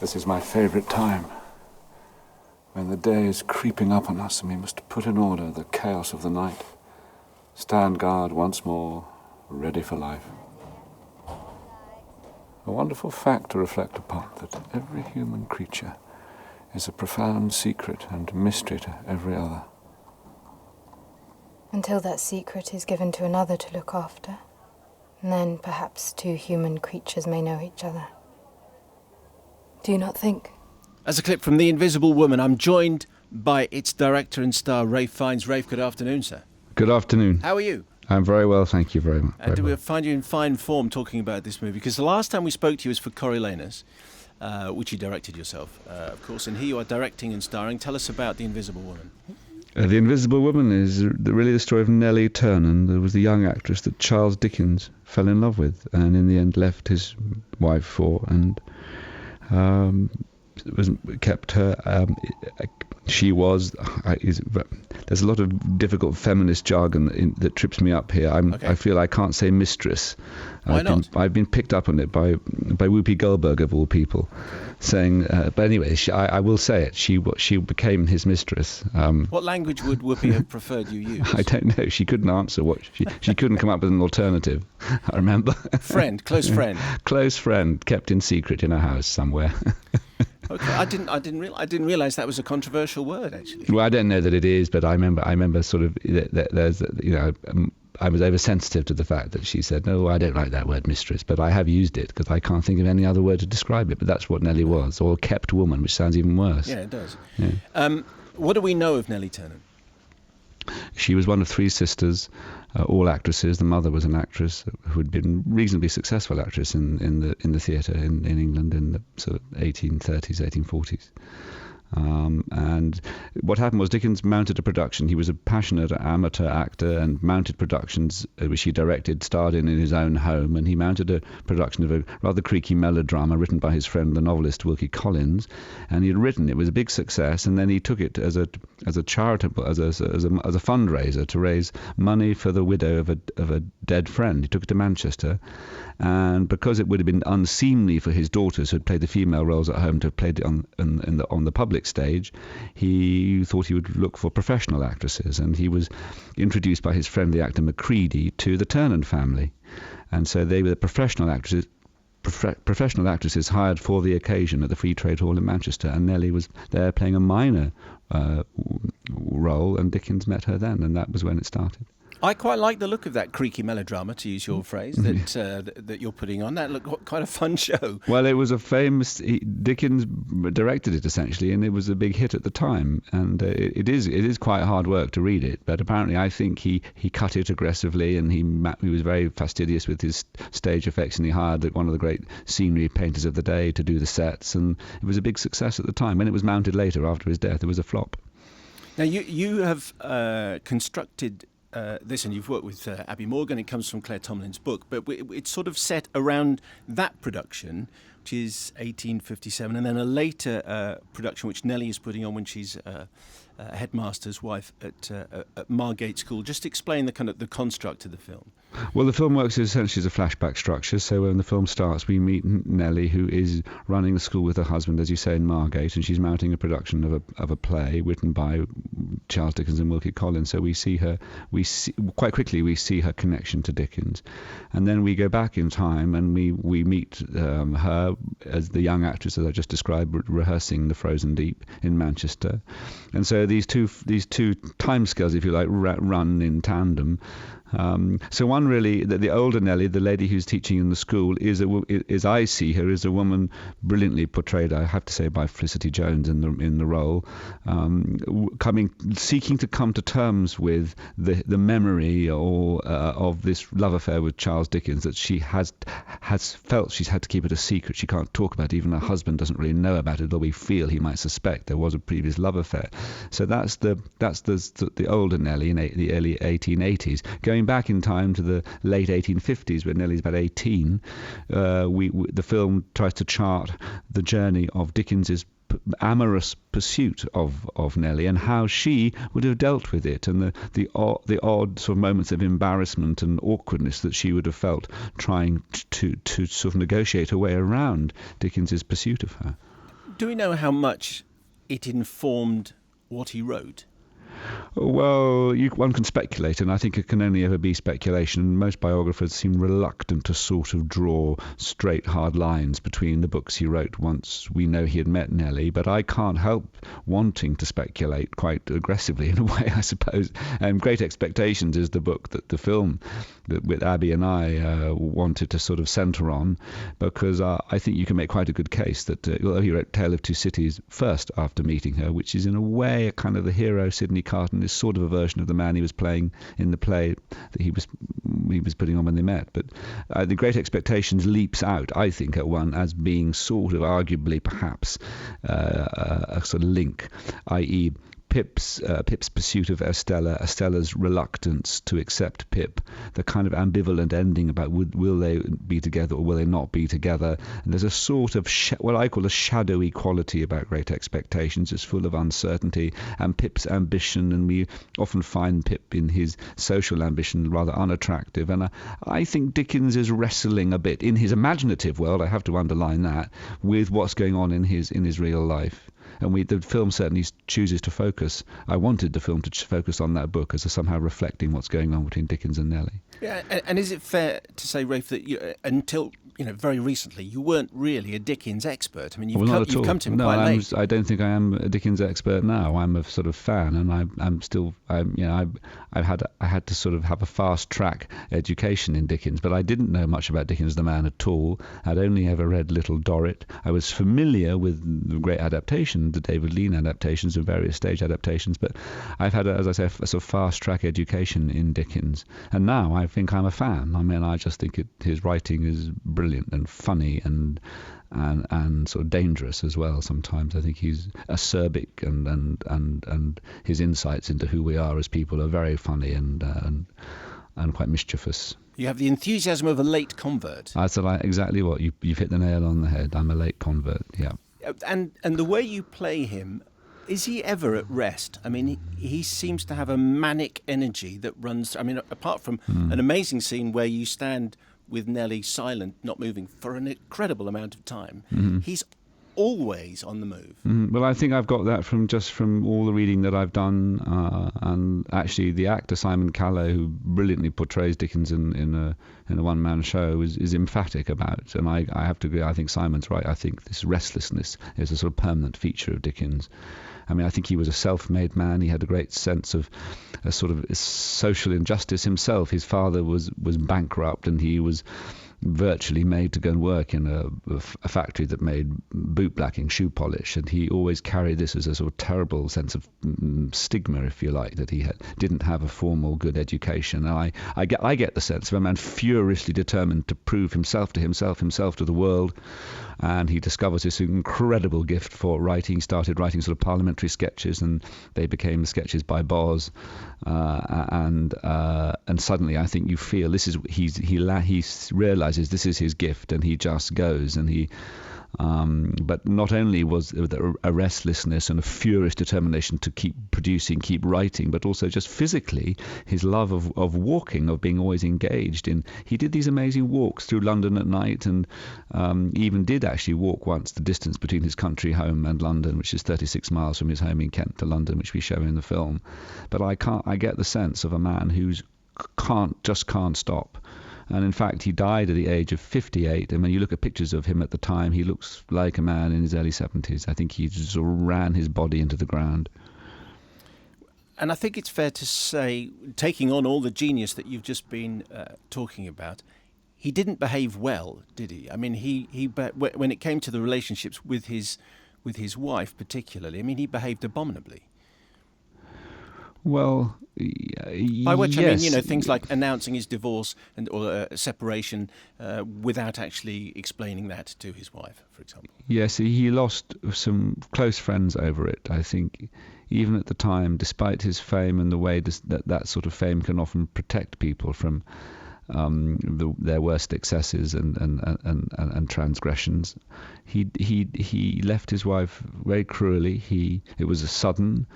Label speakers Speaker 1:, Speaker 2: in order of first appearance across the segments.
Speaker 1: This is my favourite time, when the day is creeping up on us and we must put in order the chaos of the night, stand guard once more, ready for life. A wonderful fact to reflect upon, that every human creature is a profound secret and mystery to every other.
Speaker 2: Until that secret is given to another to look after, and then perhaps two human creatures may know each other. Do you not think?
Speaker 3: As a clip from The Invisible Woman, I'm joined by its director and star, Ralph Fiennes. Ralph, good afternoon, sir.
Speaker 4: Good afternoon.
Speaker 3: How are you?
Speaker 4: I'm very well, thank you very much.
Speaker 3: And do we find you in fine form talking about this movie? Because the last time we spoke to you was for Coriolanus, which you directed yourself, of course, and here you are directing and starring. Tell us about The Invisible Woman.
Speaker 4: The Invisible Woman is really the story of Nellie Ternan. There was the young actress that Charles Dickens fell in love with and in the end left his wife for, and kept her. There's a lot of difficult feminist jargon that trips me up here. I feel I can't say mistress.
Speaker 3: Why not?
Speaker 4: I've been picked up on it by Whoopi Goldberg of all people, saying. But anyway, I will say it. She became his mistress.
Speaker 3: What language would Whoopi have preferred you use?
Speaker 4: I don't know. She couldn't answer she couldn't come up with an alternative. I remember.
Speaker 3: Close friend.
Speaker 4: Close friend, kept in secret in a house somewhere.
Speaker 3: Okay, I didn't realise that was a controversial word, actually.
Speaker 4: Well, I don't know that it is, but I remember sort of there's I was oversensitive to the fact that she said, no, I don't like that word mistress, but I have used it because I can't think of any other word to describe it. But that's what Nellie was, or kept woman, which sounds even worse.
Speaker 3: Yeah, it does.
Speaker 4: Yeah.
Speaker 3: What do we know of Nellie Ternan?
Speaker 4: She was one of three sisters, all actresses. The mother was an actress who had been reasonably successful actress in the theatre in England in the sort of 1830s, 1840s. And what happened was Dickens mounted a production. He was a passionate amateur actor and mounted productions which he directed, starred in his own home, and he mounted a production of a rather creaky melodrama written by his friend, the novelist Wilkie Collins, and he had written it. Was a big success, and then he took it as a charitable, as a fundraiser to raise money for the widow of a dead friend. He took it to Manchester, and because it would have been unseemly for his daughters who had played the female roles at home to have played it on the public stage, he thought he would look for professional actresses, and he was introduced by his friend, the actor Macready, to the Ternan family, and so they were the professional actresses hired for the occasion at the Free Trade Hall in Manchester, and Nellie was there playing a minor role, and Dickens met her then, and that was when it started.
Speaker 3: I quite like the look of that creaky melodrama, to use your phrase, that you're putting on. That looked quite a fun show.
Speaker 4: Well, it was a famous... Dickens directed it, essentially, and it was a big hit at the time. And it is quite hard work to read it, but apparently I think he cut it aggressively, and he was very fastidious with his stage effects, and he hired one of the great scenery painters of the day to do the sets, and it was a big success at the time. When it was mounted later, after his death, it was a flop.
Speaker 3: Now, you have constructed... this, and you've worked with Abby Morgan. It comes from Claire Tomlin's book, but it's sort of set around that production, which is 1857, and then a later production which Nellie is putting on when she's a headmaster's wife at Margate School. Just explain the construct of the film.
Speaker 4: Well, the film works essentially as a flashback structure. So when the film starts, we meet Nellie, who is running a school with her husband, as you say, in Margate, and she's mounting a production of a play written by Charles Dickens and Wilkie Collins. So we see quite quickly her connection to Dickens, and then we go back in time and we meet her as the young actress, as I just described, rehearsing The Frozen Deep in Manchester, and so these two timescales, if you like, run in tandem. So one really, the older Nellie, the lady who's teaching in the school, is I see her as a woman brilliantly portrayed, I have to say, by Felicity Jones in the role, seeking to come to terms with the memory of this love affair with Charles Dickens, that she has felt she's had to keep it a secret. She can't talk about it. Even her husband doesn't really know about it, though we feel he might suspect there was a previous love affair. So that's the older Nellie in the early 1880s. Going back in time to the late 1850s, when Nellie's about 18, the film tries to chart the journey of Dickens's amorous pursuit of Nellie and how she would have dealt with it, and the odd sort of moments of embarrassment and awkwardness that she would have felt trying to sort of negotiate her way around Dickens's pursuit of her.
Speaker 3: Do we know how much it informed what he wrote?
Speaker 4: Well, one can speculate, and I think it can only ever be speculation. Most biographers seem reluctant to sort of draw straight, hard lines between the books he wrote once we know he had met Nellie, but I can't help wanting to speculate quite aggressively in a way, I suppose. Great Expectations is the book that the film that with Abby and I wanted to sort of centre on, because I think you can make quite a good case that although he wrote Tale of Two Cities first after meeting her, which is in a way a kind of the hero Sidney Carton is sort of a version of the man he was playing in the play that he was putting on when they met. But The Great Expectations leaps out, I think, at one as being sort of arguably perhaps a sort of link, i.e. Pip's pursuit of Estella, Estella's reluctance to accept Pip, the kind of ambivalent ending about will they be together or will they not be together. And there's a sort of what I call a shadowy quality about Great Expectations. It's full of uncertainty, and Pip's ambition, and we often find Pip in his social ambition rather unattractive. And I think Dickens is wrestling a bit in his imaginative world, I have to underline that, with what's going on in his real life. And the film certainly chooses to focus. I wanted the film to focus on that book as somehow reflecting what's going on between Dickens and Nellie.
Speaker 3: Yeah, and is it fair to say, Rafe, that until very recently, you weren't really a Dickens expert? I mean, you've come to him quite late.
Speaker 4: I don't think I am a Dickens expert now. I'm a sort of fan, and I had to sort of have a fast track education in Dickens, but I didn't know much about Dickens the man at all. I'd only ever read Little Dorrit. I was familiar with the great adaptations, the David Lean adaptations and various stage adaptations, but I've had, as I say, a sort of fast track education in Dickens, and now I think I'm a fan. I mean, I just think his writing is brilliant and funny and sort of dangerous as well. Sometimes I think he's acerbic, and his insights into who we are as people are very funny and quite mischievous.
Speaker 3: You have the enthusiasm of a late convert.
Speaker 4: That's exactly what you've hit the nail on the head. I'm a late convert. Yeah.
Speaker 3: And the way you play him, is he ever at rest? I mean, he seems to have a manic energy that runs. I mean, apart from an amazing scene where you stand with Nellie silent, not moving, for an incredible amount of time, he's always on the move.
Speaker 4: Well, I think I've got that from all the reading that I've done, and actually the actor Simon Callow, who brilliantly portrays Dickens in a one-man show, is emphatic about. And I have to agree. I think Simon's right. I think this restlessness is a sort of permanent feature of Dickens. I mean, I think he was a self-made man. He had a great sense of a sort of social injustice himself. His father was bankrupt, and he was virtually made to go and work in a factory that made bootblacking, shoe polish, and he always carried this as a sort of terrible sense of stigma, if you like, that he didn't have a formal good education. And I get the sense of a man furiously determined to prove himself to the world, and he discovers this incredible gift for writing. He started writing sort of parliamentary sketches, and they became sketches by Boz, and suddenly I think you feel he realizes this is his gift, and he just goes, and he but not only was there a restlessness and a furious determination to keep producing, keep writing, but also just physically his love of walking, of being always engaged in. He did these amazing walks through London at night, and even did actually walk once the distance between his country home and London, which is 36 miles from his home in Kent to London, which we show in the film. But I get the sense of a man who's can't stop. And in fact, he died at the age of 58. And when you look at pictures of him at the time, he looks like a man in his early 70s. I think he just sort of ran his body into the ground.
Speaker 3: And I think it's fair to say, taking on all the genius that you've just been talking about, he didn't behave well, did he? I mean, when it came to the relationships with his wife particularly, I mean, he behaved abominably.
Speaker 4: Well,
Speaker 3: by which
Speaker 4: yes.
Speaker 3: I mean, things like announcing his divorce or separation without actually explaining that to his wife, for example.
Speaker 4: Yes, he lost some close friends over it. I think even at the time, despite his fame and the way that sort of fame can often protect people from their worst excesses and transgressions, he left his wife very cruelly. It was a sudden.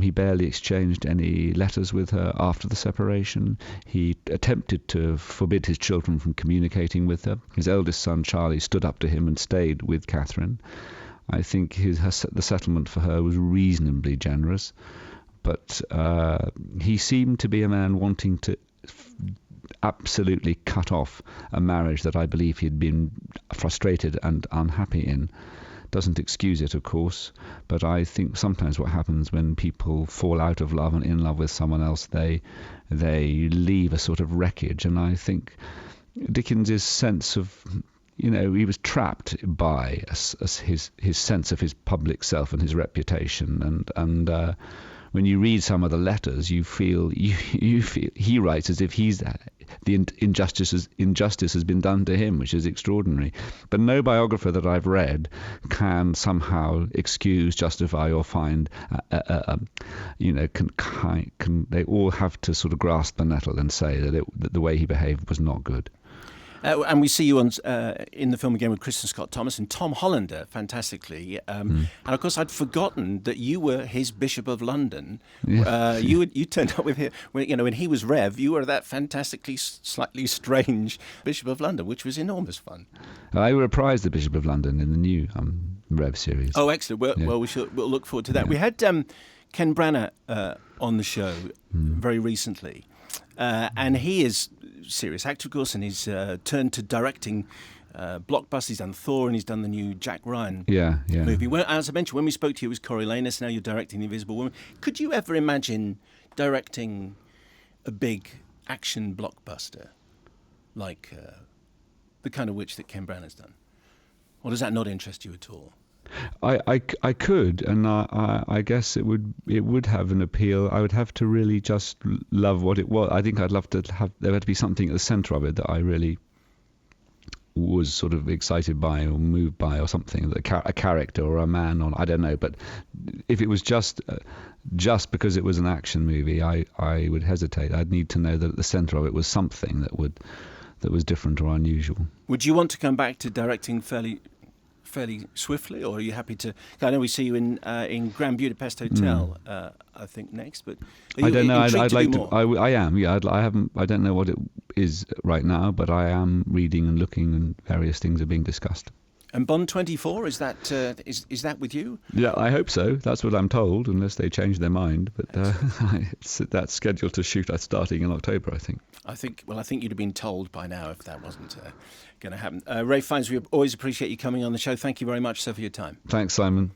Speaker 4: He barely exchanged any letters with her after the separation. He attempted to forbid his children from communicating with her. His eldest son, Charlie, stood up to him and stayed with Catherine. I think the settlement for her was reasonably generous, but he seemed to be a man wanting to absolutely cut off a marriage that I believe he'd been frustrated and unhappy in. Doesn't excuse it, of course, but I think sometimes what happens when people fall out of love and in love with someone else, they leave a sort of wreckage. And I think Dickens's sense of, he was trapped by his sense of his public self and his reputation, and when you read some of the letters, you feel he writes as if the injustice has been done to him, which is extraordinary. But no biographer that I've read can somehow excuse, justify, or find. They all have to sort of grasp the nettle and say that the way he behaved was not good.
Speaker 3: And we see you in the film again with Kristen Scott Thomas and Tom Hollander, fantastically. And of course, I'd forgotten that you were his Bishop of London. Yeah. You turned up with him when he was Rev. You were that fantastically, slightly strange Bishop of London, which was enormous fun.
Speaker 4: I reprised the Bishop of London in the new Rev series.
Speaker 3: Oh, excellent! Well, we'll look forward to that. Yeah. We had Ken Branagh on the show very recently. And he is a serious actor, of course, and he's turned to directing blockbusters. He's done Thor, and he's done the new Jack Ryan movie. Well, as I mentioned, when we spoke to you, it was Coriolanus. Now you're directing The Invisible Woman. Could you ever imagine directing a big action blockbuster like the kind of which that Ken Branagh's done? Or does that not interest you at all?
Speaker 4: I could, and I guess it would have an appeal. I would have to really just love what it was. I think I'd love to have there had to be something at the centre of it that I really was sort of excited by or moved by or something, a character or a man, or I don't know. But if it was just because it was an action movie, I would hesitate. I'd need to know that at the centre of it was something that was different or unusual.
Speaker 3: Would you want to come back to directing fairly swiftly, or are you happy to? I know we see you in Grand Budapest Hotel, I think next, but
Speaker 4: I don't know. I'd like to. I am. Yeah. I haven't. I don't know what it is right now, but I am reading and looking, and various things are being discussed.
Speaker 3: And Bond 24, is that with you?
Speaker 4: Yeah, I hope so. That's what I'm told, unless they change their mind. But that's scheduled to shoot starting in October, I think.
Speaker 3: I think you'd have been told by now if that wasn't going to happen. Ralph Fiennes, we always appreciate you coming on the show. Thank you very much, sir, for your time.
Speaker 4: Thanks, Simon.